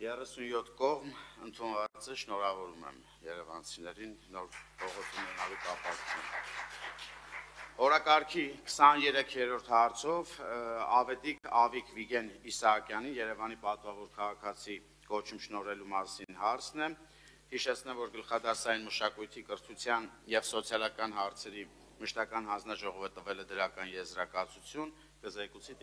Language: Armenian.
37 կողմ ընդունված է, շնորհավորում եմ երևանցիներին նոր փողոցում ունենալու կապակցությամբ։ Օրակարգի 23-րդ հարցով Ավետիք Ավիկ Վիգեն Իսահակյանին Երևանի պատվավոր քաղաքացի կոչում շնորհելու մասին հարցն է։ Հիշեցնեմ, որ գլխադասային մշակույթի, կրթության և սոցիալական հարցերի մշտական հանձնաժողովը տվել է դրական եզրակացություն, կզեկուցի